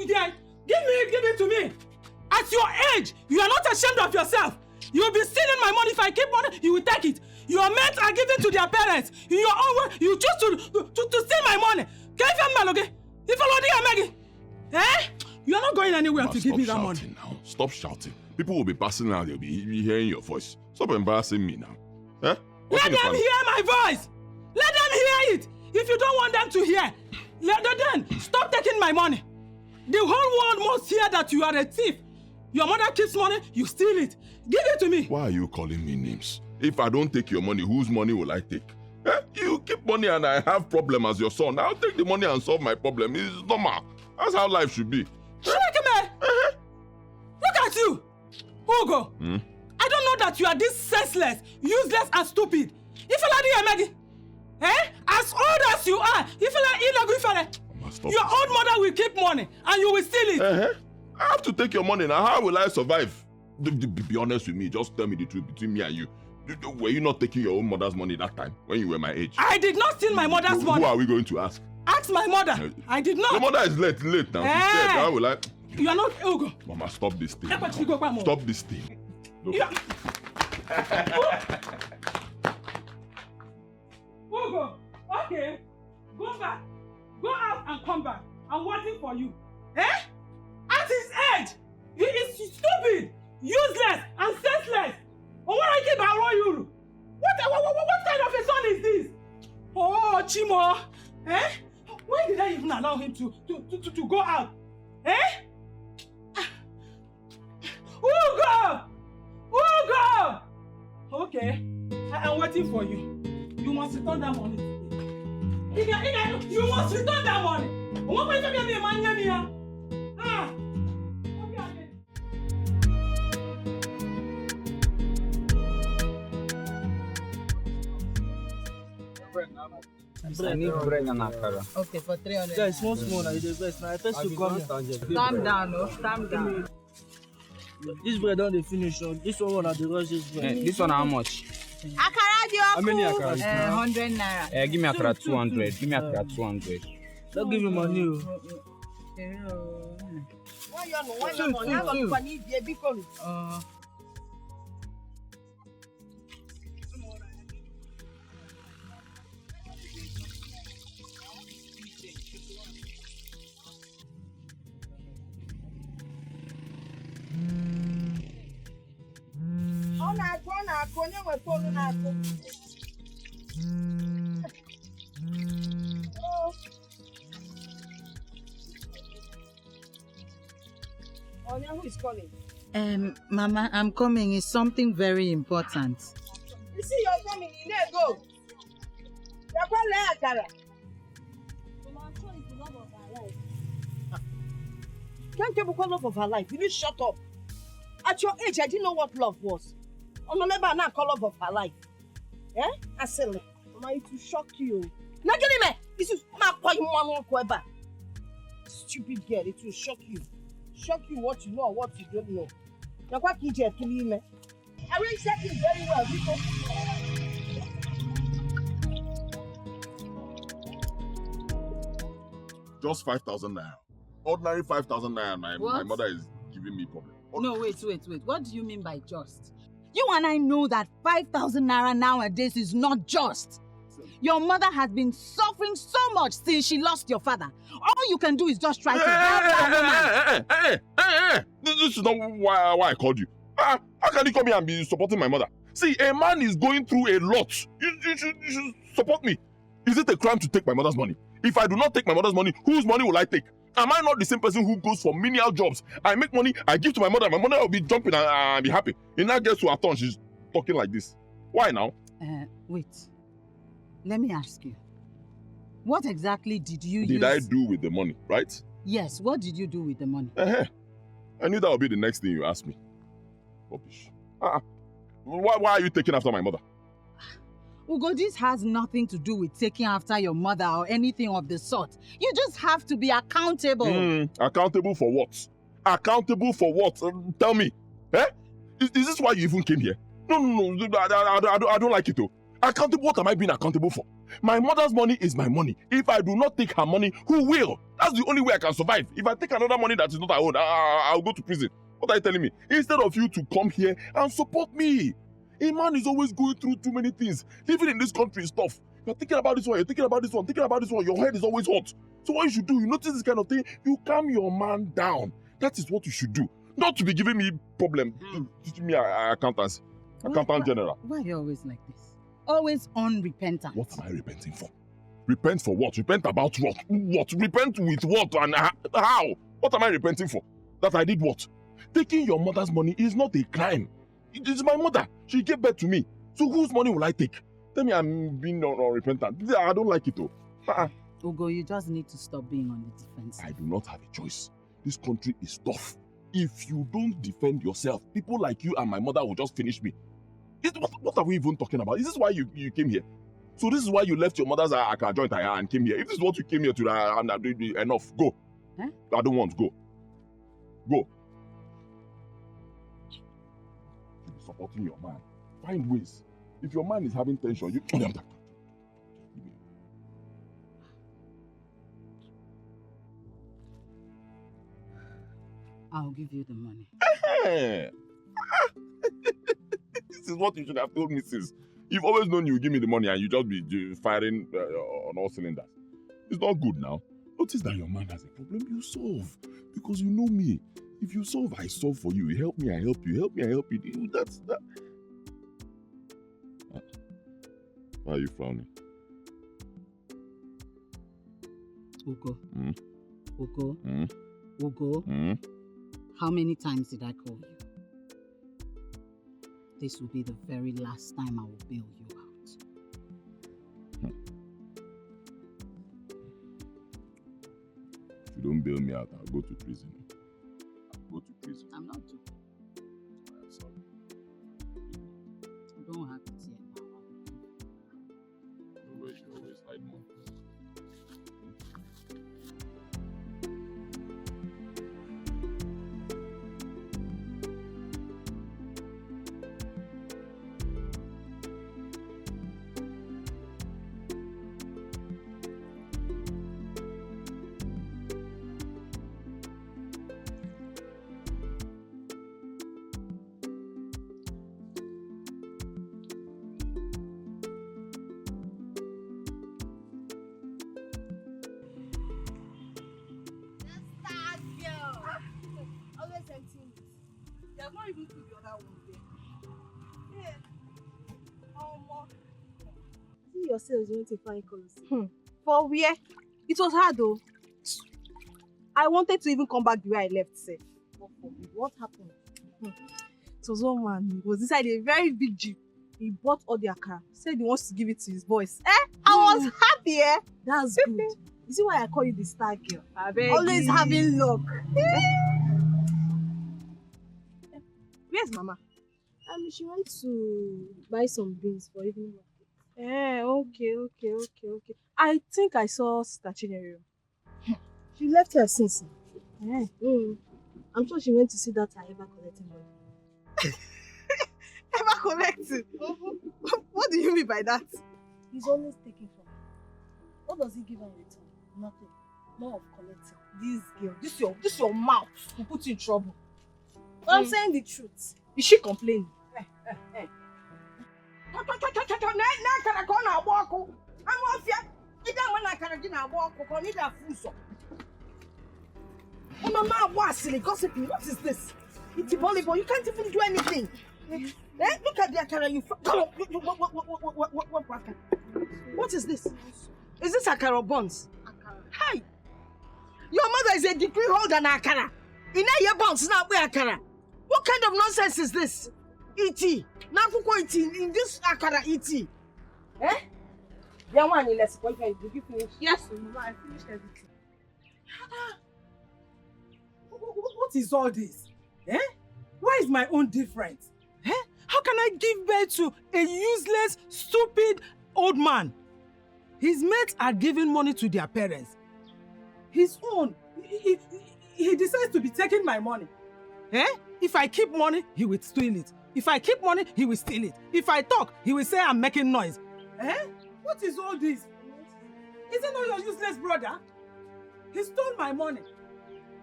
Give it to me. At your age, you are not ashamed of yourself. You will be stealing my money. If I keep money, you will take it. Your mates are given to their parents. In your own way, you choose to steal my money. Can you feel me, if I Maggie? You are not going anywhere to give me that money. Now. Stop shouting. People will be passing out. They'll be hearing your voice. Stop embarrassing me now. Let them hear my voice. Let them hear it. If you don't want them to hear, then stop taking my money. The whole world must hear that you are a thief. Your mother keeps money, you steal it. Give it to me. Why are you calling me names? If I don't take your money, whose money will I take? You keep money and I have problem as your son. I'll take the money and solve my problem. It's normal. That's how life should be. Look at you, Ugo. I don't know that you are this senseless, useless and stupid. If you like Maggie, as old as you are, your old mother will keep money and you will steal it. I have to take your money now. How will I survive? Be honest with me. Just tell me the truth between me and you. Were you not taking your own mother's money that time when you were my age? I did not steal my mother's money. Who are we going to ask? Ask my mother. I did not. Your mother is late now. She said, how will I? You are not Ugo. Mama, stop this thing. Stop this thing. Ugo, okay. Go back. Go out and come back. I'm waiting for you. At his age, he is stupid, useless, and senseless. What kind of a son is this? Oh, Chimo. Why did I even allow him to go out? Ugo! Ugo! Okay, I am waiting for you. You must return that money today. You must return that money. I need bread and akara. Okay, for 300. Guys, small, I the best. Now I first to come here. Calm down, no? Calm down. This bread don't finish. This one at the rush is bread. This one how much? Akara, how many akara? 100 naira. Give me akara 200. Give me akara 200. Don't give me money. Who is calling? Mama, I'm coming. It's something very important. You see, you're coming. You need to go. You're calling Akara. Can't you call love of her life? You need to shut up. At your age, I didn't know what love was. I'm never now call love of her life. I said, Mama, it will shock you. Now get him. This is my boy. Stupid girl, it will shock you. Shock you what you know or what you don't know. Now what can you kill him? I will check it very well because just 5,000 naira. Ordinary 5,000 naira. My mother is giving me problem. No, wait. What do you mean by just? You and I know that 5,000 naira nowadays is not just. Your mother has been suffering so much since she lost your father. All you can do is just try to help that woman. This is not why I called you. How can you come here and be supporting my mother? See, a man is going through a lot. You should support me. Is it a crime to take my mother's money? If I do not take my mother's money, whose money will I take? Am I not the same person who goes for menial jobs? I make money, I give to my mother will be jumping and be happy. And now gets to her turn, she's talking like this. Why now? Wait. Let me ask you. What exactly did you use? Did I do with the money, right? Yes, what did you do with the money? I knew that would be the next thing you asked me. Rubbish. Why are you taking after my mother? Ugo, this has nothing to do with taking after your mother or anything of the sort. You just have to be accountable. Accountable for what? Accountable for what? Tell me. Is this why you even came here? No, I don't like it though. Accountable, what am I being accountable for? My mother's money is my money. If I do not take her money, who will? That's the only way I can survive. If I take another money that is not my own, I'll go to prison. What are you telling me? Instead of you to come here and support me. A man is always going through too many things. Living in this country is tough. You're thinking about this one, you're thinking about this one, thinking about this one. Your head is always hot. So what you should do, you notice this kind of thing, you calm your man down. That is what you should do. Not to be giving me problem, teaching me accountant general. Why are you always like this? Always unrepentant. What am I repenting for? Repent for what? Repent about what? What? Repent with what and how? What am I repenting for? That I did what? Taking your mother's money is not a crime. It is my mother. She gave birth to me. So whose money will I take? Tell me I'm being unrepentant. I don't like it though. Ugo, you just need to stop being on the defense. I do not have a choice. This country is tough. If you don't defend yourself, people like you and my mother will just finish me. What are we even talking about? Is this why you came here? So this is why you left your mother's joint and came here. If this is what you came here to, enough. Go. Huh? I don't want. Go. Go. You're supporting your man. Find ways. If your man is having tension, you... I'll give you the money. This is what you should have told me since. You've always known you give me the money and you just be firing on all cylinders. It's not good now. Notice that your man has a problem, you solve. Because you know me. If you solve, I solve for you. You help me, I help you. Help me, I help you. That's that. Why are you frowning? Ugo. Mm? Ugo. Mm? Ugo. Mm? How many times did I call you? This will be the very last time I will bail you out. If you don't bail me out, I'll go to prison. I'll go to prison. I'm not joking. I'm sorry. You don't have it yet now. You always hide more. Not even put the other one there. Yeah. See yourselves went to find colors. For where? It was hard though. I wanted to even come back the way I left, sir. What happened? It was one man. He was inside a very big jeep. He bought all the akara. Said he wants to give it to his boys. I was happy, eh? That's good. You see why I call you the star girl? Always having luck. Where's Mama? She went to buy some beans for evening market. Okay. I think I saw Sister Chinyere. She left here since. I'm sure she went to see that I ever collecting money. Ever collecting? What do you mean by that? He's always taking from her. What does he give her in return? Nothing. More of collecting. This girl, this your mouth will put you in trouble. But I'm saying the truth. Is she complaining? Gossiping. What is this? It's a volleyball. You can't even do anything. Look at the akara you. Come on. What is this? Is this akara buns? Hi. Your mother is a degree holder in akara. In your buns now, we akara. What kind of nonsense is this? E.T. Nakuko E.T. in this akara E.T. Eh? The one in let's did you finish? Yes, Mama, I finished everything. What is all this? Eh? Why is my own different? Eh? How can I give birth to a useless, stupid old man? His mates are giving money to their parents. His own, he decides to be taking my money. Eh? If I keep money, he will steal it. If I keep money, he will steal it. If I talk, he will say I'm making noise. Eh? What is all this? Is it not your useless brother? He stole my money.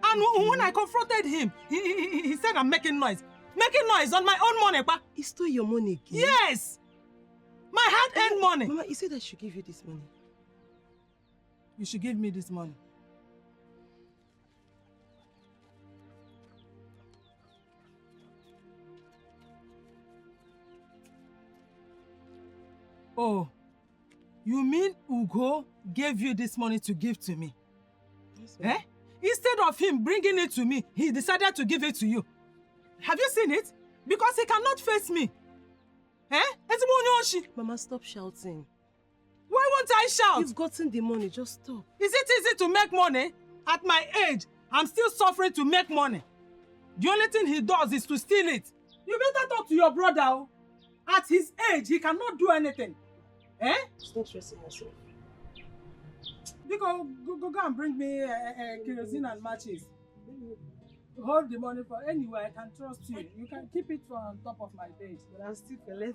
And when I confronted him, he said I'm making noise. Making noise on my own money, pa. He stole your money again? Yes! My hard-earned money. Mama, he said I should give you this money. You should give me this money. Oh, you mean Ugo gave you this money to give to me? Yes, Eh? Instead of him bringing it to me, he decided to give it to you. Have you seen it? Because he cannot face me. Eh? Mama, stop shouting. Why won't I shout? You've gotten the money, just stop. Is it easy to make money? At my age, I'm still suffering to make money. The only thing he does is to steal it. You better talk to your brother. Oh. At his age, he cannot do anything. Eh? Stop stressing yourself. Go and bring me kerosene and matches. Hold the money for anywhere. I can trust you. You can keep it on top of my bed. But I'm still feeling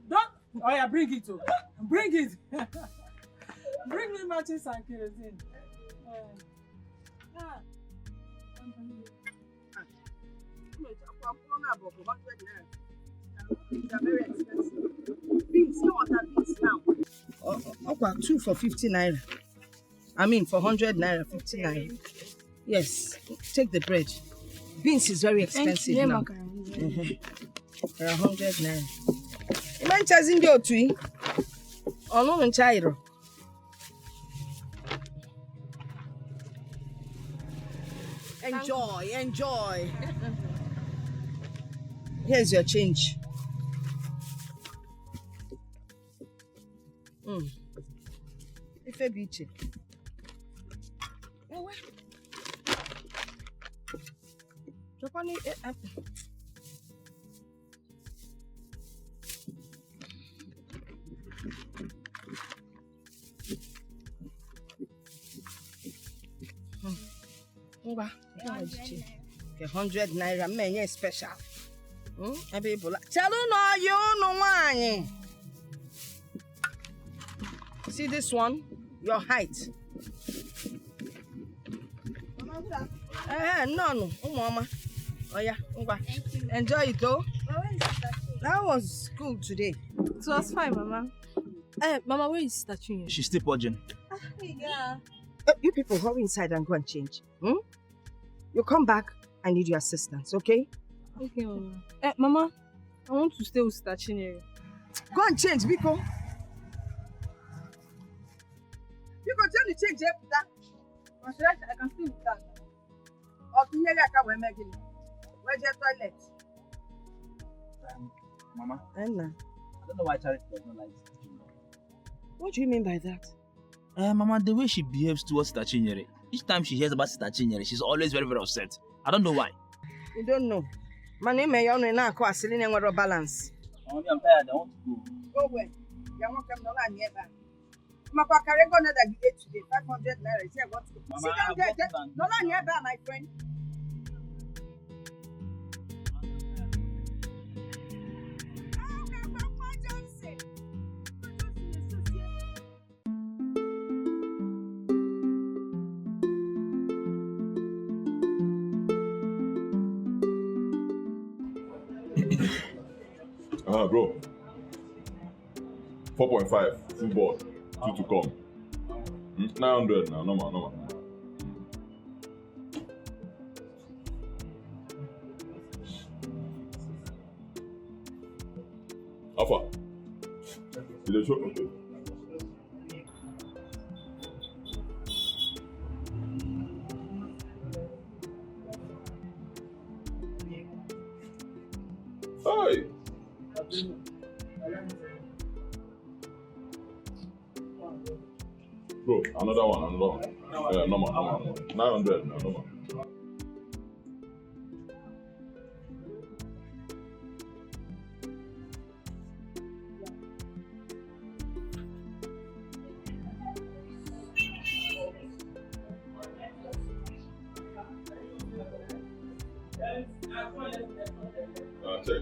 Don't. Oh yeah, bring it. Oh. Bring it. Bring me matches and kerosene. These are very expensive. Beans, you want that beans now? Okay, 2 for 50 naira. I mean, for 100 naira, 50 naira. Yes, take the bread. Beans is very expensive now. For 100 naira. You mind chasing your tree? Or no, in Chairo? Enjoy, enjoy. Here's your change. Ife biche. Japani. Ngwa, 100 naira, men special. See this one? Your height. No, mama. Oh yeah, enjoy it though. That was cool today. It was fine, Mama. Mama, where is Statue? She's still purging. Yeah. You people hurry inside and go and change. You come back, I need your assistance, okay? Okay, Mama. Mama, I want to stay with Statue. Go and change, Biko. Biko, tell me change that. I can stay with that. Where's your toilet? Mama, Anna. I don't know why Charity does not like Statue. What do you mean by that? Mama, the way she behaves towards Statue, each time she hears about Statue, she's always very, very upset. I don't know why. You don't know. My name is Yon and I call Celine and balance. Mommy, I'm tired. I want to go. Go away. You won't come no nearby. Mama, carry go that you ate today. 500 naira. See, I want to go. Mama, Sit down there. No nearby, my friend. Bro. 4.5, full board. 2 to come. 900 now, normal. Alpha. Did they show? Okay. Hey. Bro, another one. Yeah, normal. 900 now, normal. Check.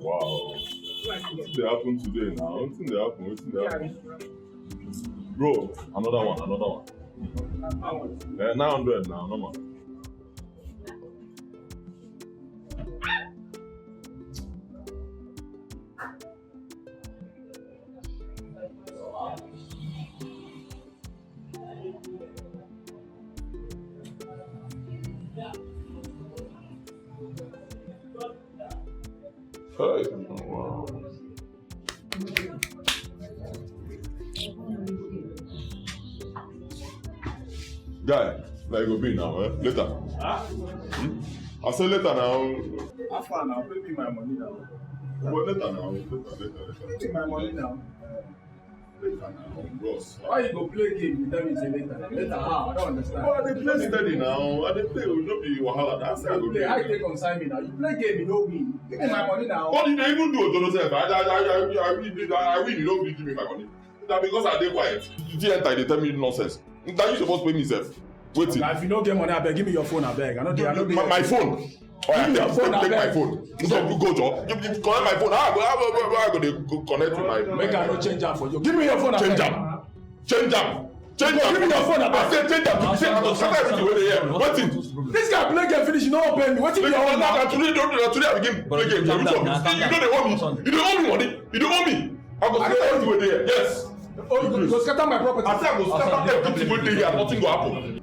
Wow. What they happen today now? What they happen? Bro, another one. 900 now, no more. Hey. Wow. Guy, like go be now, later. I say later now. How far now? Pay me my money now. But later now. Later. Pay me my money now. Later now, bros. Why you go play game? You tell me say later. Later how? I don't understand. Oh, they play steady now. I they play. We don't be wahala. That's how I go play. How you take consign me now? You play game, you don't win. Give me my money now. What did they even do to yourself? I win. You don't give me my money. That because I dey quiet. You didn't enter. They tell me nonsense. That you supposed to pay me self. Waiting. If you don't get money, I beg. Give me your phone, I beg. I know my phone. Oh, I take my phone. So you go to you connect my phone. How I go connect to my. Make I no change am for you. Give me your phone. Change am. Give me your phone. I say change am. You say I go scatter everything wey dey here. Wetin? This guy play game finish. You no pay me. Wetin be your own now? Today I begin play game. You know they owe me. You don't owe me money. You don't owe me. I go scatter everything wey dey here. Yes. Oh, you go scatter my property. I say I go scatter everything wey dey here. Nothing go happen.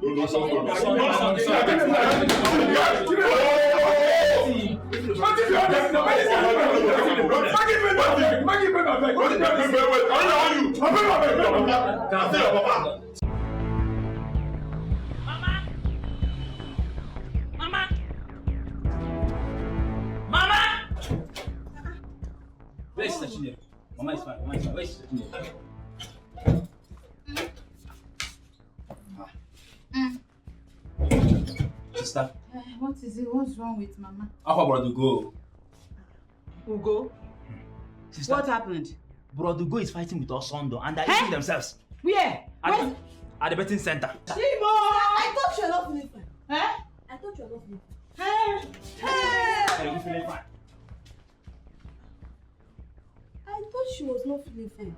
Where's Stachine? Mama is fine. Where's Stachine? Sister. What is it? What's wrong with Mama? How about Ugo? Ugo? Sister. What happened? Brother Ugo is fighting with Osondo and they're eating themselves. Where? At the betting center. Chimo! I thought you were not feeling fine. Eh? I thought you were not feeling fine. Are you feeling fine? I thought she was not feeling fine.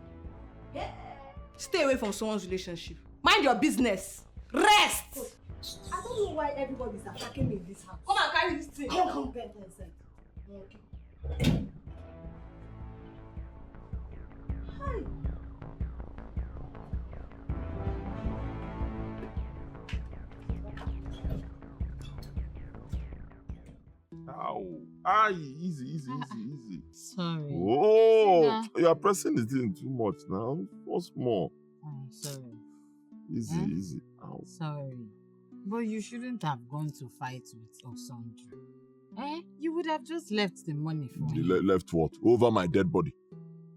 Stay away from someone's relationship. Mind your business. Rest! I don't know why everybody's attacking me in this house. Come and carry this thing. Come get inside. Okay. Hi. Ow. Aye, easy. Sorry. Oh, you are pressing the thing too much now. What's more? Sorry. Easy. Ow. Sorry. But you shouldn't have gone to fight with Osandra. You would have just left the money for him. Left what? Over my dead body.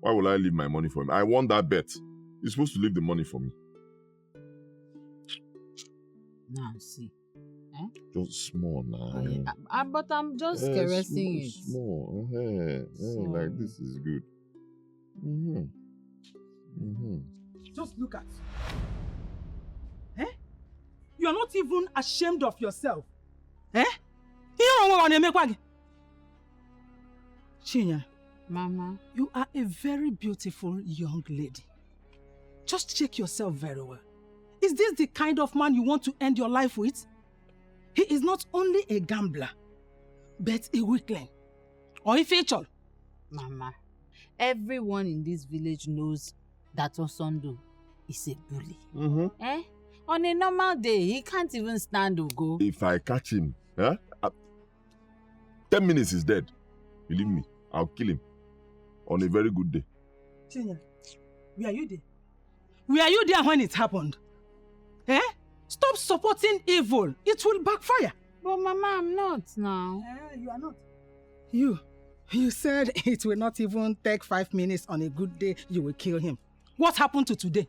Why will I leave my money for him? I won that bet. You're supposed to leave the money for me. Now, see. Just small now. But I'm just caressing it. Small. Like this is good. Just look at. You are not even ashamed of yourself. Chinya, Mama. you are a very beautiful young lady. Just check yourself very well. Is this the kind of man you want to end your life with? He is not only a gambler, but a weakling. Or a fatal. Mama, everyone in this village knows that Osondo is a bully. On a normal day, he can't even stand Ugo. If I catch him, 10 minutes he's dead. Believe me, I'll kill him. On a very good day. Chinya, were you there? Were you there when it happened? Stop supporting evil. It will backfire. But Mama, I'm not now. You are not. You said it will not even take 5 minutes on a good day, you will kill him. What happened to today?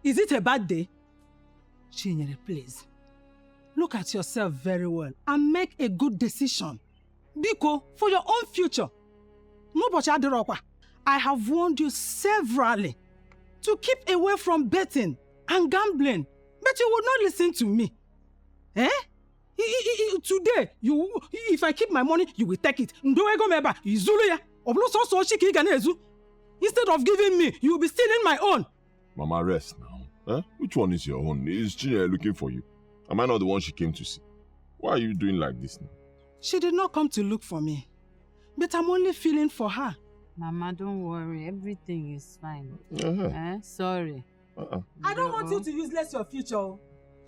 Is it a bad day? Chinyere, please. Look at yourself very well and make a good decision. Biko, for your own future. I have warned you severally to keep away from betting and gambling, but you would not listen to me. Today, if I keep my money, you will take it. Instead of giving me, you will be stealing my own. Mama, rest now. Huh? Which one is your own? Is Chinyere looking for you? Am I not the one she came to see? Why are you doing like this now? She did not come to look for me. But I'm only feeling for her. Mama, don't worry. Everything is fine. Sorry. I don't want you to useless your future.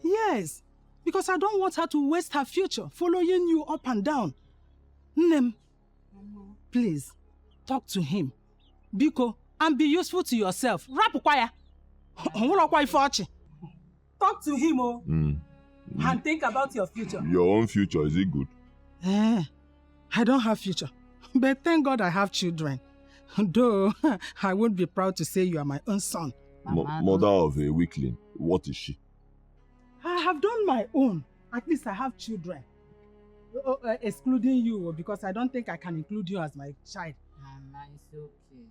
Yes, because I don't want her to waste her future following you up and down. Nem, please, talk to him. Biko, and be useful to yourself. Talk to him, and think about your future. Your own future, is it good? I don't have future, but thank God I have children. Though, I won't be proud to say you are my own son. Mother of a weakling, what is she? I have done my own. At least I have children. Excluding you, because I don't think I can include you as my child. Mama, it's okay.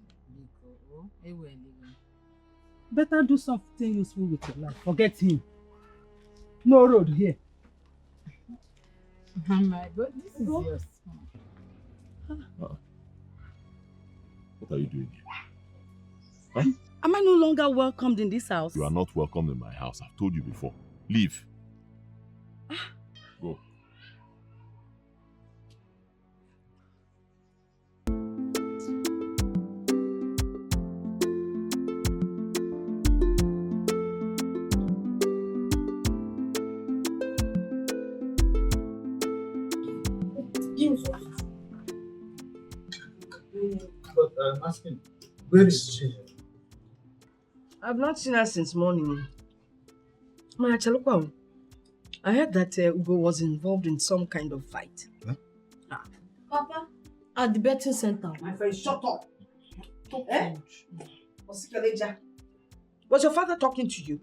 Better do something useful with your life. Forget him. No road here. Mama, but this is yours. What are you doing here? Huh? Am I no longer welcomed in this house? You are not welcome in my house. I've told you before. Leave. Go. But I'm asking, where is she? I've not seen her since morning. I heard that Ugo was involved in some kind of fight. Huh? Papa, at the betting center. My friend, shut up. Was your father talking to you?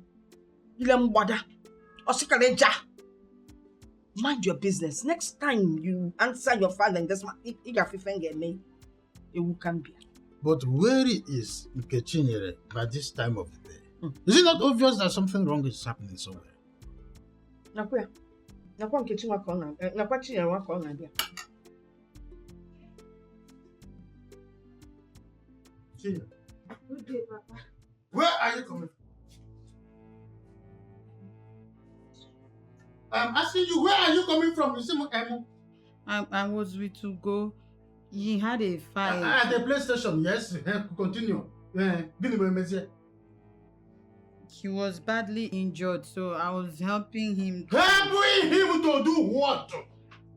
Mind your business. Next time you answer your father in this man, it will come here. But where is Nkechinyere by this time of the day? Is it not obvious that something wrong is happening somewhere? Good day, Papa. Where are you coming from? I'm asking you, where are you coming from? You see, I was with Ugo. He had a fight. At the PlayStation, yes. Continue. He was badly injured, so I was helping him. Helping him to do what?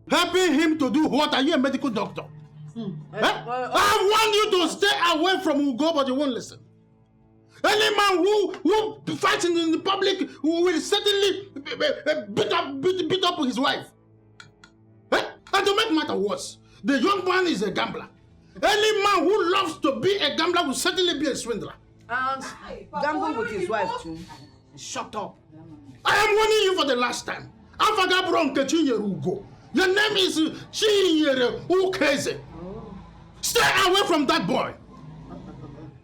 Helping him to do what? Are you a medical doctor? I want you to stay away from Ugo, but you won't listen. Any man who fights in the public will certainly beat up his wife. And to make matter worse, the young man is a gambler. Any man who loves to be a gambler will certainly be a swindler. And gamble with his wife too. Shut up. I am warning you for the last time. Afagabron Kechinyere Ugo. Your name is Chinyere Ukeze. Stay away from that boy.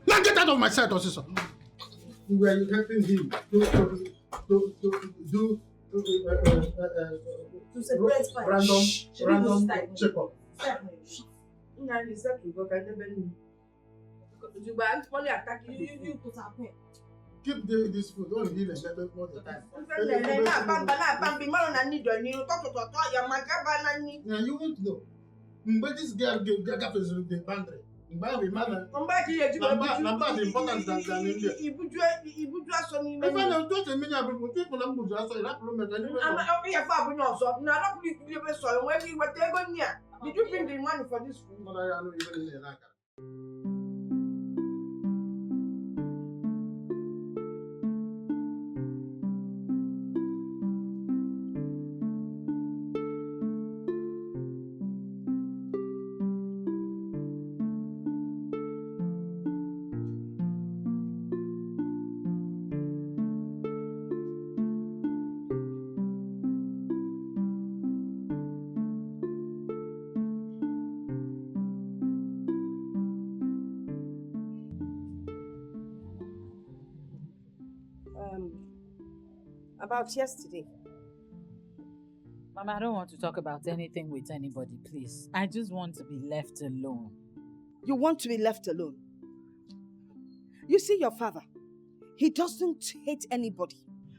Now get out of my sight, Osiso. Were you helping him to separate random checkup? Keep this food. Don't heal and let more the time. Yeah, you won't know. But this girl gave the boundary. The importance than India. If I don't touch a million people, I'm going to ask you that. Did you bring the money for this food? But I don't even need that. About yesterday. Mama, I don't want to talk about anything with anybody, please. I just want to be left alone. You want to be left alone. You see your father, he doesn't hate anybody.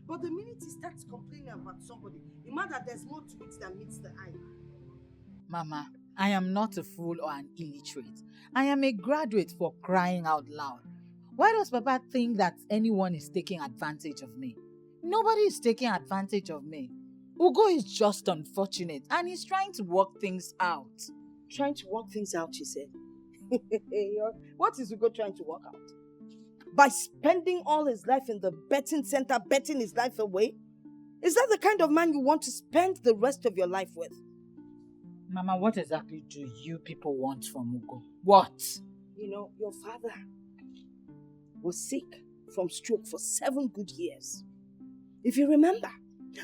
But the minute he starts complaining about somebody, it matters that there's more to it than meets the eye. Mama, I am not a fool or an illiterate. I am a graduate, for crying out loud. Why does Papa think that anyone is taking advantage of me? Nobody is taking advantage of me. Ugo is just unfortunate and he's trying to work things out. Trying to work things out, you said? What is Ugo trying to work out? By spending all his life in the betting center, betting his life away? Is that the kind of man you want to spend the rest of your life with? Mama, what exactly do you people want from Ugo? What? You know, your father was sick from stroke for 7 good years. If you remember,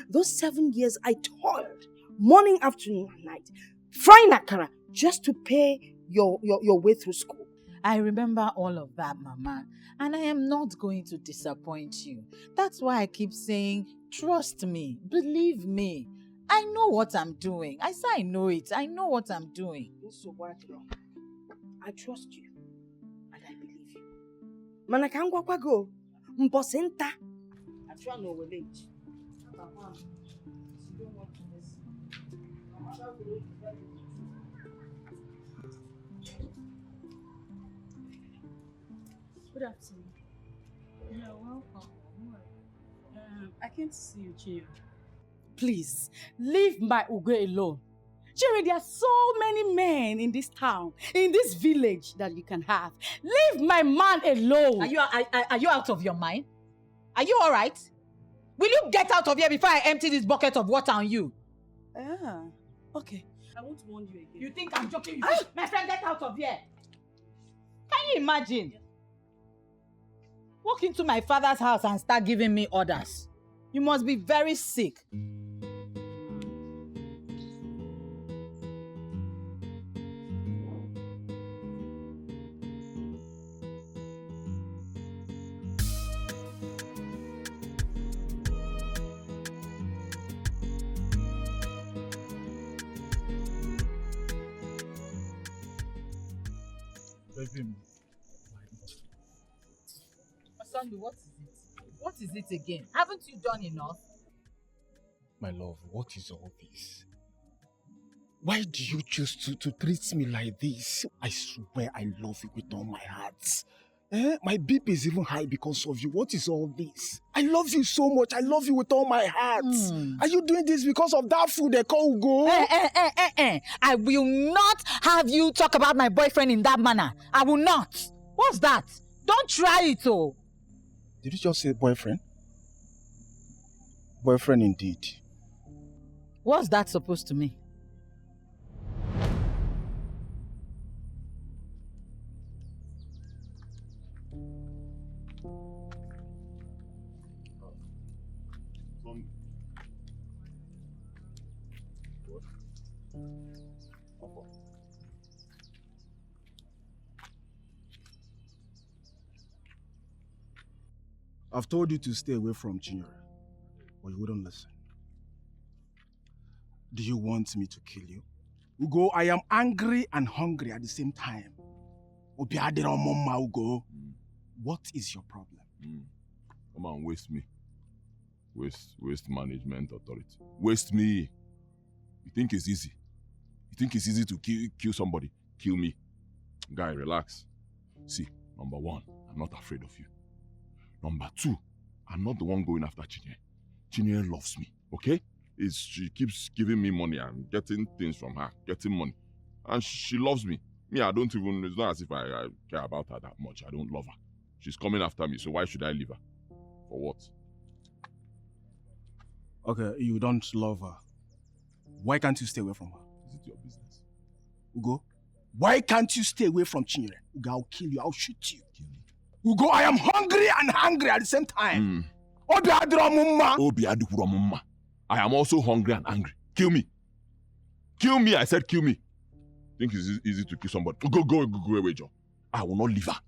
those 7 years I toiled morning, afternoon, and night, frying akara just to pay your way through school. I remember all of that, Mama, and I am not going to disappoint you. That's why I keep saying, trust me, believe me. I know what I'm doing. I say I know it. I know what I'm doing. So what? I trust you, and I believe you. Mana ka ngwakwa go, mbosi nta. I try no village. Good afternoon. You're welcome. I came to see you, Chio. Please, leave my Ugo alone. Jerry, there are so many men in this town, in this village that you can have. Leave my man alone. Are you out of your mind? Are you all right? Will you get out of here before I empty this bucket of water on you? Okay. I won't warn you again. You think I'm joking? My friend, get out of here. Can you imagine? Walk into my father's house and start giving me orders. You must be very sick. Sandu, what is it? What is it again? Haven't you done enough? My love, what is all this? Why do you choose to treat me like this? I swear I love you with all my heart. My BP is even high because of you. What is all this? I love you so much. I love you with all my heart. Are you doing this because of that food they call Ugo? I will not have you talk about my boyfriend in that manner. I will not. What's that? Don't try it, oh. Did you just say boyfriend? Boyfriend indeed. What's that supposed to mean? I've told you to stay away from Chinyere, but you wouldn't listen. Do you want me to kill you? Ugo, I am angry and hungry at the same time. Ugo, what is your problem? Come on, waste me. Waste management authority. Waste me. You think it's easy? You think it's easy to kill somebody? Kill me. Guy, relax. See, number 1, I'm not afraid of you. Number 2, I'm not the one going after Chinyere. Chinyere loves me, okay? She keeps giving me money and getting things from her, getting money. And she loves me. Me, I don't even, it's not as if I care about her that much. I don't love her. She's coming after me, so why should I leave her? For what? Okay, you don't love her. Why can't you stay away from her? Is it your business? Ugo, why can't you stay away from Chinyere? Ugo, I'll kill you, I'll shoot you. Ugo, I am hungry and angry at the same time. I am also hungry and angry. Kill me. Kill me, I said kill me. Think it's easy to kill somebody. Go away, John. I will not leave her.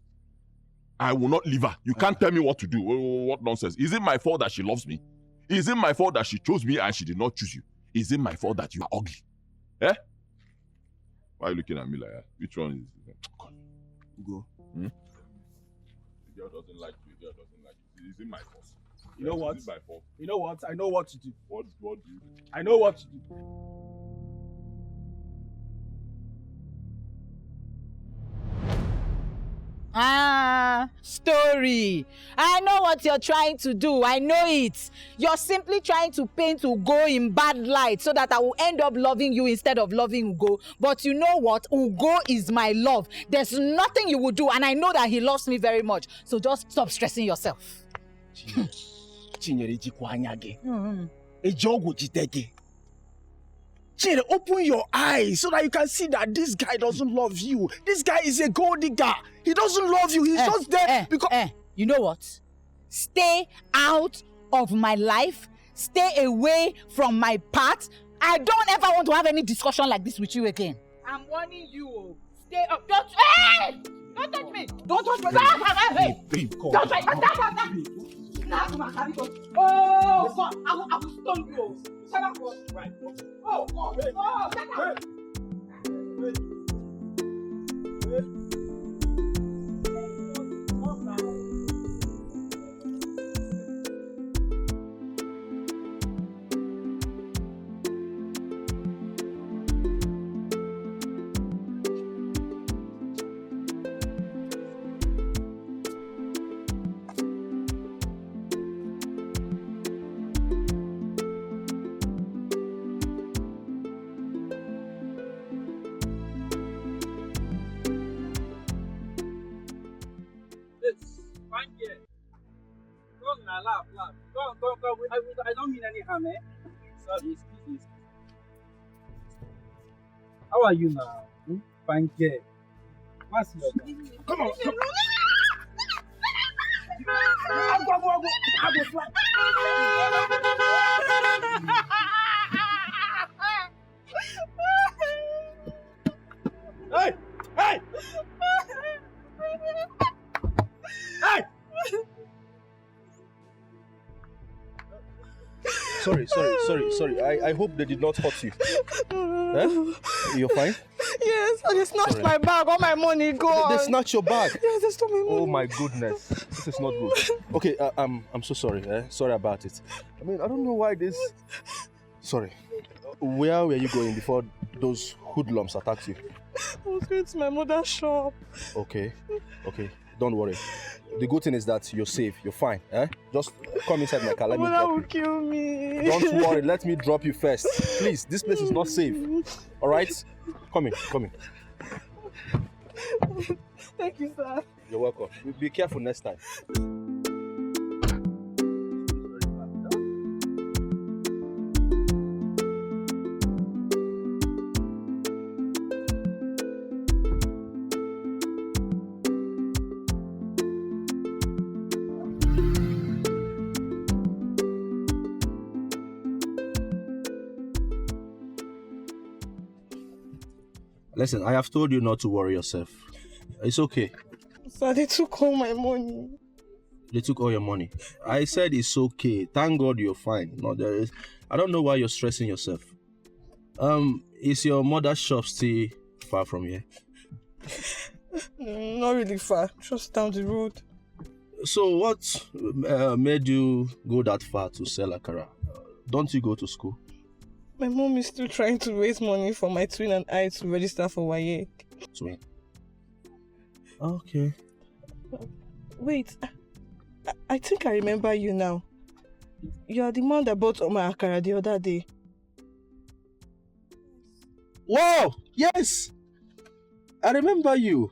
I will not leave her. You can't tell me what to do. What nonsense. Is it my fault that she loves me? Is it my fault that she chose me and she did not choose you? Is it my fault that you are ugly? Eh? Why are you looking at me like that? Which one is it? Go. The girl doesn't like you. The girl doesn't like you. Is it my fault? You know what? Is it my fault? You know what? I know what to do. What do you do? I know what to do. Story. I know what you're trying to do. I know it. You're simply trying to paint Ugo in bad light so that I will end up loving you instead of loving Ugo. But you know what? Ugo is my love. There's nothing you will do, and I know that he loves me very much. So just stop stressing yourself. Chinyere jikwanyage. Ejogo jitege. Chinere, open your eyes so that you can see that this guy doesn't love you. This guy is a gold digger. He doesn't love you. He's just there because... You know what? Stay out of my life. Stay away from my path. I don't ever want to have any discussion like this with you again. I'm warning you. Stay up. Don't touch me. Don't touch me. Babe, come Don't touch me. Oh, God. I will stone you. Shut up. Right. Oh, God. Oh, shut up. Laugh. Go. I don't mean any harm, eh? Sorry, excuse me. How are you now? Fine girl. What's your name? Come on. I go fly. Hey! Sorry. I hope they did not hurt you. You're fine? Yes, they snatched my bag, all my money gone. They snatched your bag? Yes, they stole my money. Oh my goodness. This is not good. Okay, I'm so sorry. Sorry about it. I mean, I don't know why this... Sorry. Where were you going before those hoodlums attacked you? I was going to my mother's shop. Okay. Don't worry. The good thing is that you're safe. You're fine. Just come inside my car. Let me drop you. Mother will kill me. Don't worry. Let me drop you first. Please, this place is not safe. All right? Come in. Thank you, sir. You're welcome. Be careful next time. Listen, I have told you not to worry yourself. It's okay. Sir, they took all my money. They took all your money. I said it's okay. Thank God you're fine. No, I don't know why you're stressing yourself. Is your mother's shop still far from here? Not really far. Just down the road. So what made you go that far to sell akara? Don't you go to school? My mom is still trying to raise money for my twin and I to register for WAEC. Twin? Okay. Wait, I think I remember you now. You are the man that bought all my akara the other day. Wow! Yes! I remember you.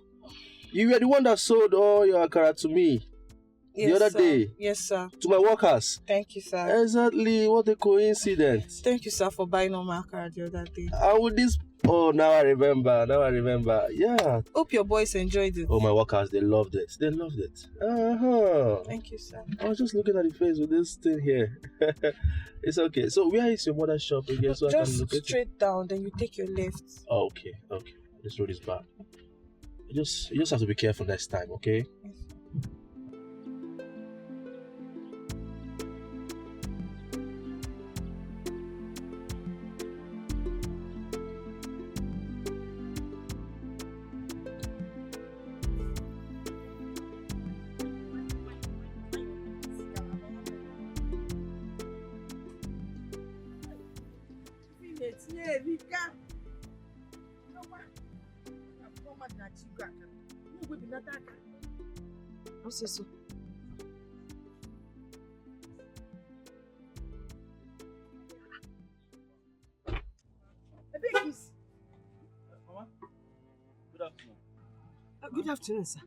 You were the one that sold all your akara to me. Yes, the other sir. day. Yes, sir. To my workers. Thank you, sir. Exactly. What a coincidence. Thank you, sir, for buying all my akara the other day. How would this... Oh, now I remember. Yeah. Hope your boys enjoyed it. Oh, my workers, they loved it. Uh-huh. Thank you, sir. I was just looking at the face with this thing here. It's okay. So where is your mother's shop again? So just I can look straight down, then you take your left. Oh, okay. This road is bad. You just have to be careful next time, okay? Yes. What's this? Mama, good afternoon. Good afternoon, sir.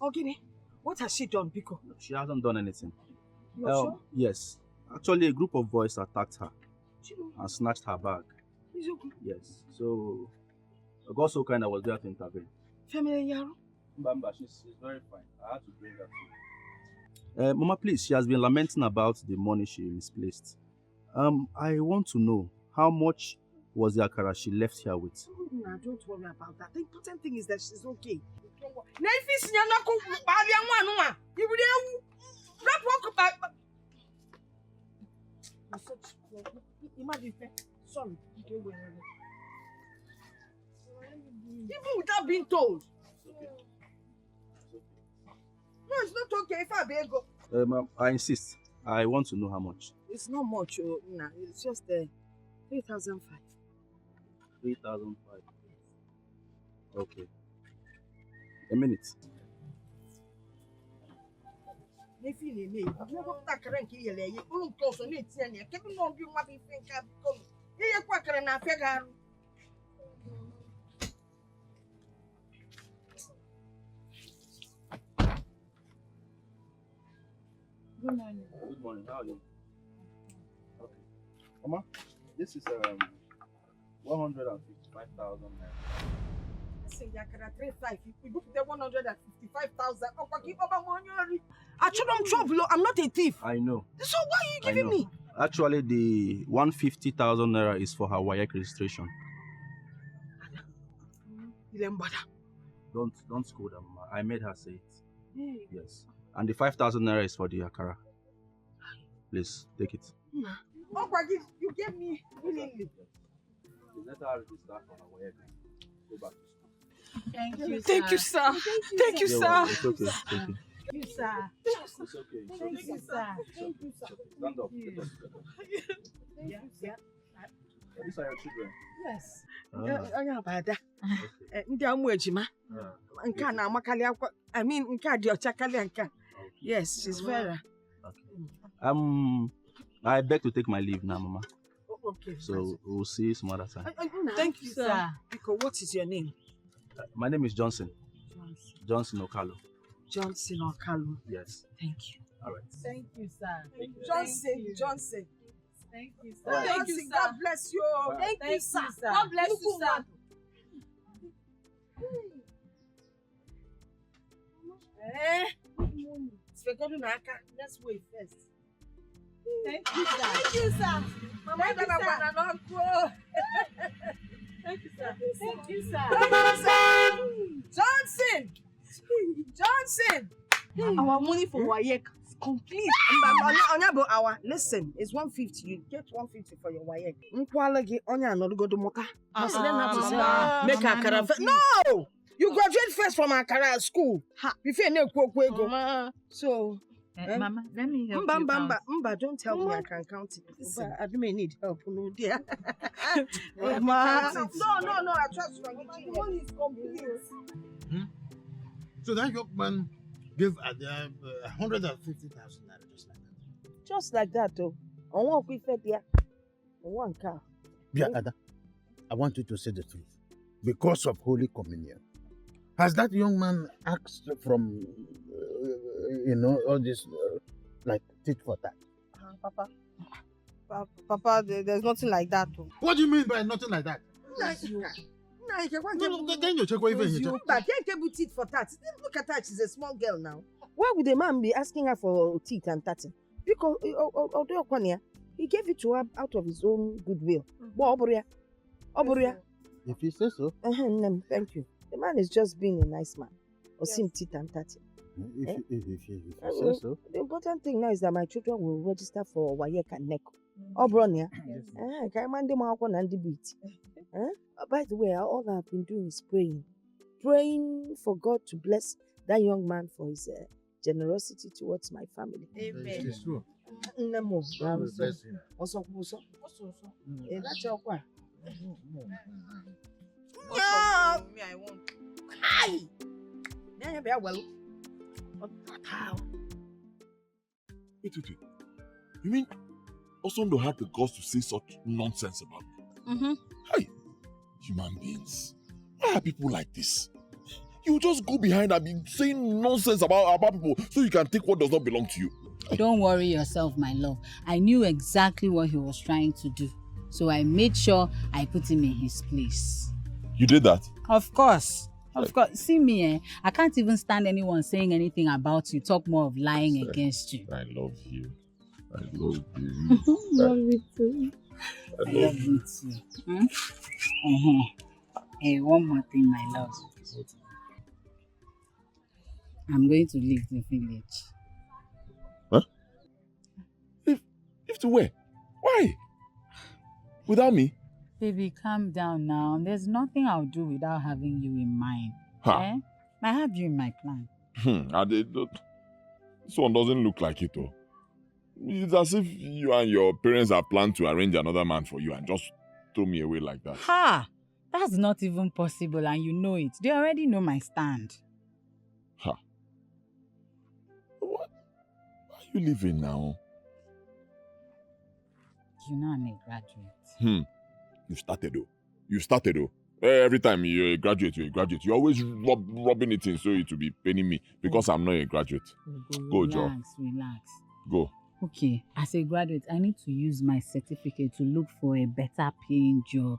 Okay, what has she done, Biko? She hasn't done anything. You are sure? Yes. Actually, a group of boys attacked her She know. and snatched her bag. It's okay. Yes. So, God so kind I was there to intervene. Family Yaro? Mbamba, she's very fine. I had to bring her to. Mama, please, she has been lamenting about the money she misplaced. I want to know how much was the akara she left here with? Nah, don't worry about that. The important thing is that she's okay. Sorry. Even without being told. No, it's not okay if I beg go. Ma'am, I insist. I want to know how much. It's not much, nah. It's just 3,005. 3,005. Okay. A minute. Good morning. Good morning. How are you? Okay. Mama, this is 155,000 naira. I'm not a thief. I know. So why are you giving me? Actually, the 150,000 naira is for her WAEC registration. Don't scold her, Mama. I made her say it. Yes. And the 5,000 naira is for the akara. Please, take it. You gave me willingly. Let her register for her WAEC. Go back to school. Thank you, sir. Thank you, sir. It's okay. Thank you. Thank you, sir. It's okay. Thank you, sir. Thank you, sir. Stand up. Let us together. Thank you, sir. These are your children. Yes. Onye abada. Ndị amụ ejima. Nke a na-amakali akwa. I mean, nke a dị ọcha karịa nke a. Yes, she's very. I beg to take my leave now, Mama. Okay. So we'll see you some other time. Thank you, sir. Because what is your name? My name is Johnson. Johnson Okalo. Johnson Okalo. Yes. Thank you. All right. Thank you, sir. Johnson. Thank you, sir. Thank you, sir. God bless you. Thank you, sir. God bless you, sir. Let's wait first. Thank you, sir. Thank you, sir. Thank you, sir. Thank you, sir. Thank you, sir. Johnson. Our money for WAEC is complete. Listen, it's 150. You get 150 for your WAEC. Make akara. No! You graduate first from akara school. Before you go. So, Mama, let me help you Mba, don't tell me I can count it. I may need help. No, dear. No, I trust you. The money is complete. So that young man gave 150,000 naira just like that. Just like that, though. I want to fed there. One car. Ada, I want you to say the truth. Because of Holy Communion, has that young man asked from, all this, like, tit for tat? Papa, there's nothing like that, though. What do you mean by nothing like that? Then you check what even But can't get tit for tat. Look at her, she's a small girl now. Why would a man be asking her for teeth and tatting? Because he gave it to her out of his own goodwill. Oboria. If you say so. Thank you. The man is just being a nice man. Or sim teeth and tatting. If you say so. The important thing now is that my children will register for WAEC and NECO. Obronia. By the way, all I've been doing is praying for God to bless that young man for his generosity towards my family. Amen. It's true. Bless him. Wait. You mean Osondo had the guts to say such nonsense about me? Mm-hmm. Hey, human beings. Why are people like this? You just go behind and be saying nonsense about people so you can take what does not belong to you. Don't worry yourself, my love. I knew exactly what he was trying to do. So I made sure I put him in his place. You did that? Of course. Of course. See me, I can't even stand anyone saying anything about you. Talk more of lying against you. I love you. I love you. Love you too. I love you too. Hmm? Hey, one more thing, my love. I'm going to leave the village. Huh? Leave to where? Why? Without me? Baby, calm down now. There's nothing I'll do without having you in mind. Huh? I have you in my plan. This one doesn't look like it, though. It's as if you and your parents have planned to arrange another man for you and just throw me away like that. Ha! That's not even possible and you know it. They already know my stand. Ha! What? Why are you leaving now? You know I'm a graduate. You started though. Every time you're a graduate. You're always rubbing it in so it will be paining me because I'm not a graduate. Go, Joe. Relax. Go. Okay, as a graduate, I need to use my certificate to look for a better paying job.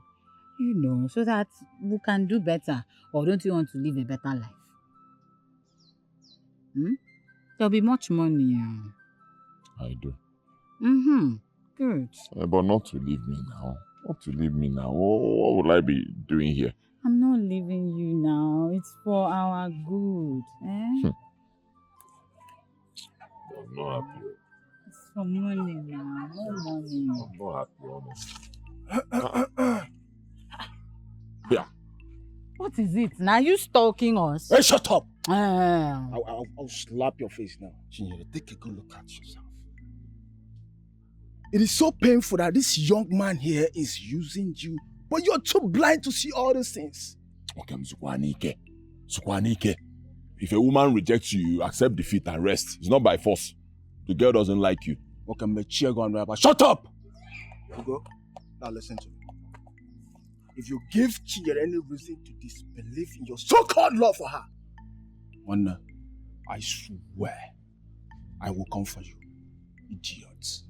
You know, so that we can do better. Or don't you want to live a better life? There'll be much money. I do. Good. But not to leave me now. What will I be doing here? I'm not leaving you now. It's for our good. I'm not happy. It's for money now. No money. I'm not happy, honestly. Yeah. What is it? Now you stalking us? Hey, shut up! I'll slap your face now. Chinyere, take a good look at yourself. It is so painful that this young man here is using you, but you're too blind to see all these things. Okay, Sukwanike. If a woman rejects you, you accept defeat and rest. It's not by force. The girl doesn't like you. Okay, shut up! Ugo, now listen to me. If you give Chinyere any reason to disbelieve in your so-called love for her, Wanda, I swear, I will come for you, idiots.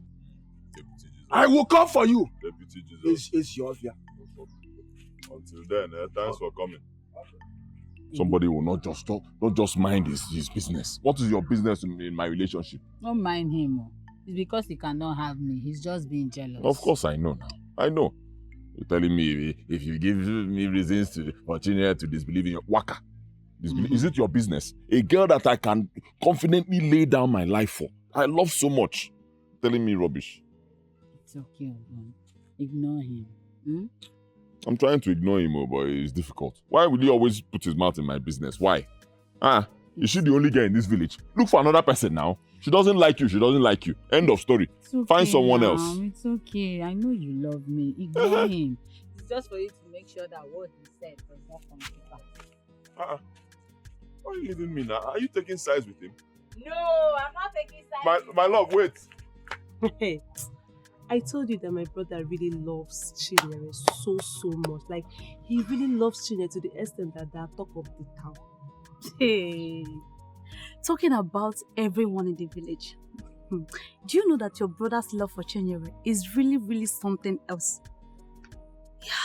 I will come for you. Deputy Jesus. It's yours, yeah. Until then, thanks for coming. Somebody will not just mind his business. What is your business in my relationship? Don't mind him. It's because he cannot have me. He's just being jealous. Of course, I know now. I know. You're telling me if you give me reasons for Chinyere to disbelieve in your waka. Is it your business? A girl that I can confidently lay down my life for. I love so much. Telling me rubbish. It's okay, ignore him. I'm trying to ignore him, but it's difficult. Why will he always put his mouth in my business? Why? Is she the only girl in this village? Look for another person now. She doesn't like you. End of story. Okay, find someone else. It's okay. I know you love me. Ignore him. It's just for you to make sure that what he said does not come to pass. Why are you leaving me now? Are you taking sides with him? No, I'm not taking sides. My love, wait. Hey, I told you that my brother really loves Chinyere so much. Like, he really loves Chinyere to the extent that they are talk of the town. Hey, talking about everyone in the village. Do you know that your brother's love for Chinyere is really something else?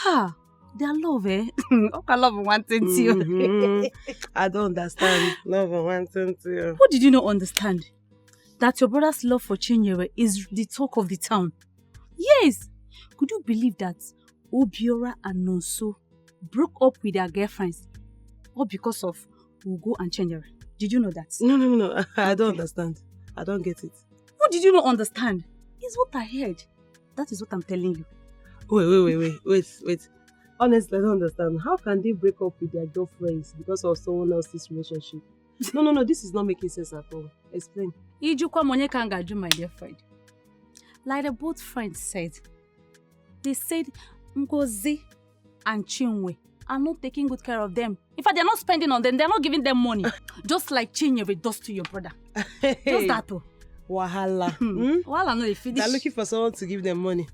Yeah, their love, Okay, love and wanting to. I don't understand. Love and wanting to. What did you not understand? That your brother's love for Chinyere is the talk of the town. Yes. Could you believe that Obiora and Nonso broke up with their girlfriends all because of Ugo and Chinyere? Did you know that? No. I don't understand. I don't get it. What did you not understand? It's what I heard. That is what I'm telling you. Wait. Honestly, I don't understand. How can they break up with their girlfriends because of someone else's relationship? No. This is not making sense at all. Explain. Ijukwa monye kangaju, my dear friend. Like the both friends said. They said Ngozi and Chinwe are not taking good care of them. In fact, they're not spending on them. They're not giving them money. Just like Chinyere does to your brother. Just that too. Wahala. Wahala no dey finish. They're looking for someone to give them money.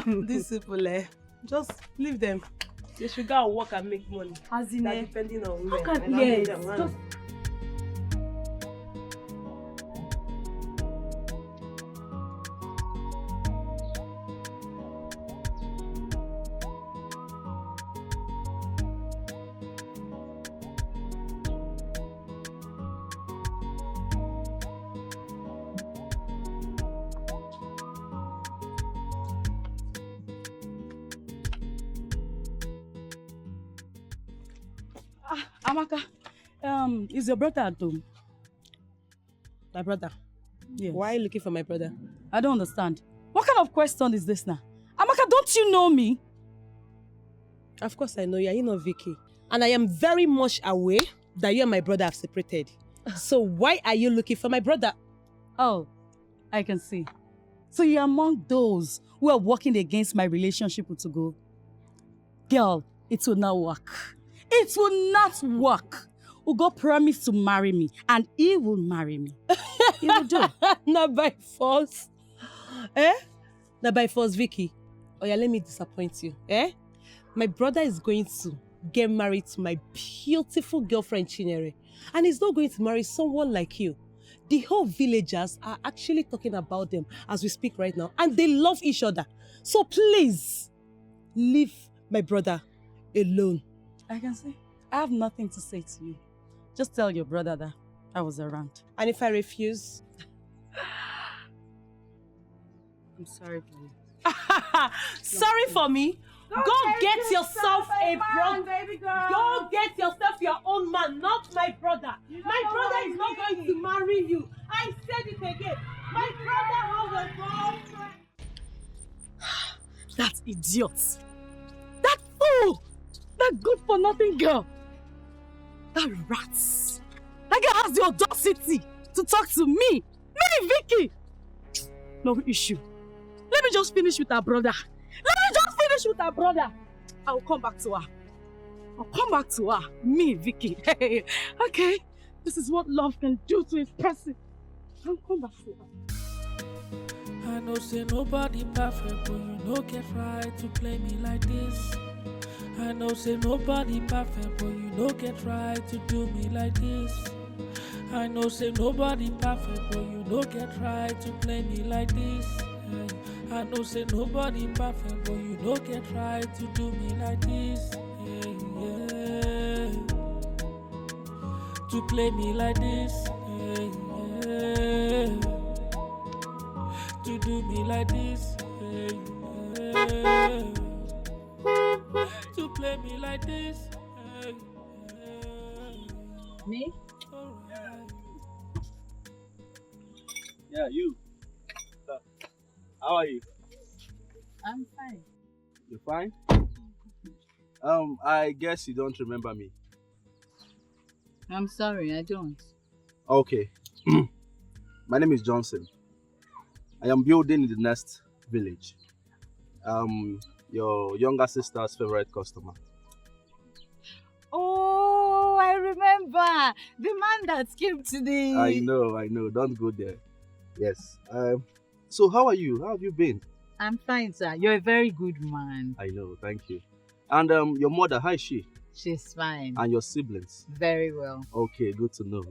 These people, just leave them. They should go and work and make money. As in, They're depending on women. Yes. Just Amaka, is your brother at home? My brother? Yes. Why are you looking for my brother? I don't understand. What kind of question is this now? Amaka, don't you know me? Of course I know you. Are you not Vicky? And I am very much aware that you and my brother have separated. So why are you looking for my brother? Oh, I can see. So you're among those who are working against my relationship with Ugo. Girl, it will not work. It will not work. Ugo promised to marry me, and he will marry me. He will do. Not by force. Not by force, Vicky. Oh yeah, let me disappoint you. My brother is going to get married to my beautiful girlfriend, Chinyere. And he's not going to marry someone like you. The whole villagers are actually talking about them as we speak right now. And they love each other. So please, leave my brother alone. I can see. I have nothing to say to you. Just tell your brother that I was around. And if I refuse? I'm sorry for you. Sorry for me? Go get yourself a brother. Go get yourself your own man, not my brother. My brother is not going to marry you. I said it again. My brother has a boyfriend. That idiot. That fool. That good-for-nothing girl. That rat. That girl has the audacity to talk to me. Me, Vicky. No issue. Let me just finish with her brother. I'll come back to her. Me, Vicky. Okay. This is what love can do to a person. I'll come back to her. I know say nobody perfect, but you no get right to play me like this. I know say nobody perfect, but you no get right to do me like this. I know say nobody perfect, but you no get right to play me like this. I know say nobody perfect, but you no get right to do me like this. To play me like this. To do me like this. To play me like this. Me? Yeah, you. How are you? I'm fine. You fine? I guess you don't remember me. I'm sorry, I don't. Okay. My name is Johnson. I am building in the next village. Your younger sister's favorite customer. Oh, I remember. The man that came today. I know. Don't go there. Yes. So how are you? How have you been? I'm fine, sir. You're a very good man. I know, thank you. And your mother, how is she? She's fine. And your siblings? Very well. Okay, good to know.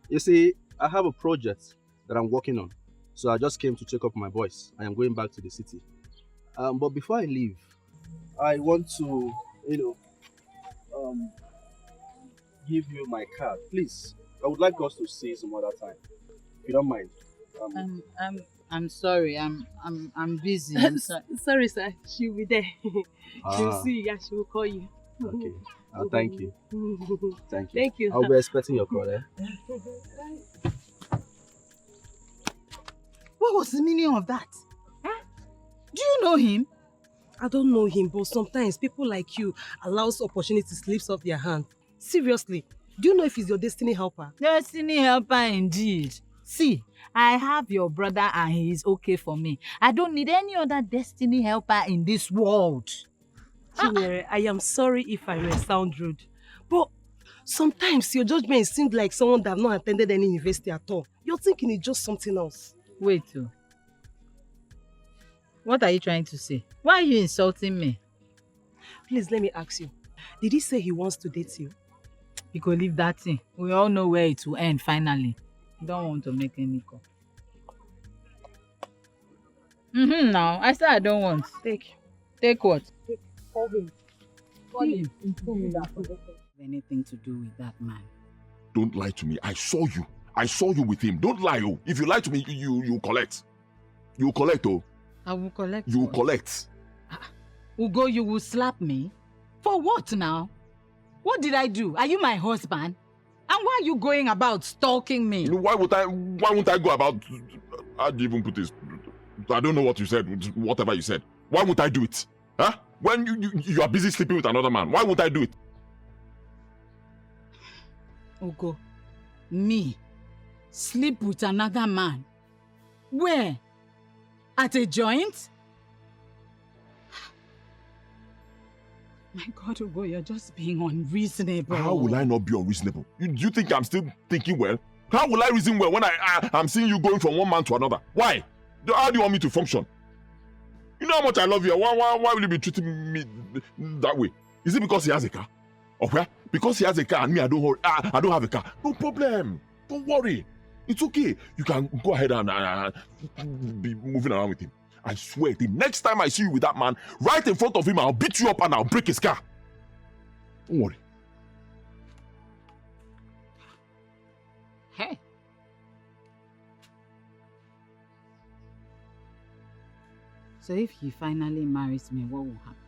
You see, I have a project that I'm working on. So I just came to check up my boys. I am going back to the city. But before I leave, I want to, give you my card. Please, I would like us to see some other time. If you don't mind. I'm sorry. I'm busy. I'm Sorry, sir. She'll be there. She'll see you. Yeah, she will call you. Okay. Thank you. Thank you. Thank you. I'll be expecting your call, eh? What was the meaning of that? Do you know him? I don't know him, but sometimes people like you allows opportunity slips off their hand. Seriously, do you know if he's your destiny helper? Destiny helper indeed. See, I have your brother and he is okay for me. I don't need any other destiny helper in this world. Chinyere, I am sorry if I may sound rude, but sometimes your judgment seems like someone that have not attended any university at all. You're thinking it's just something else. Wait, oh. What are you trying to say? Why are you insulting me? Please, let me ask you. Did he say he wants to date you? You could leave that thing. We all know where it will end finally. Don't want to make any call. Now, I said I don't want. Take what? Call him. Call him. Anything to do with that man. Don't lie to me. I saw you. I saw you with him. Don't lie, oh. If you lie to me, you collect. You collect, oh. I will collect. You what? collect. Ugo, you will slap me? For what now? What did I do? Are you my husband? And why are you going about stalking me? Why won't I go about... How do you even put this? I don't know what you said, whatever you said. Why won't I do it? Huh? When you are busy sleeping with another man, why won't I do it? Ugo, me? Sleep with another man? Where? At a joint? My God, Ugo, you're just being unreasonable. How will I not be unreasonable? Do you think I'm still thinking well? How will I reason well when I'm seeing you going from one man to another? Why? How do you want me to function? You know how much I love you. Why will you be treating me that way? Is it because he has a car? Or where? Because he has a car and me, I don't have a car. No problem. Don't worry. It's okay. You can go ahead and be moving around with him. I swear, the next time I see you with that man, right in front of him, I'll beat you up and I'll break his car. Don't worry. Hey. So if he finally marries me, what will happen?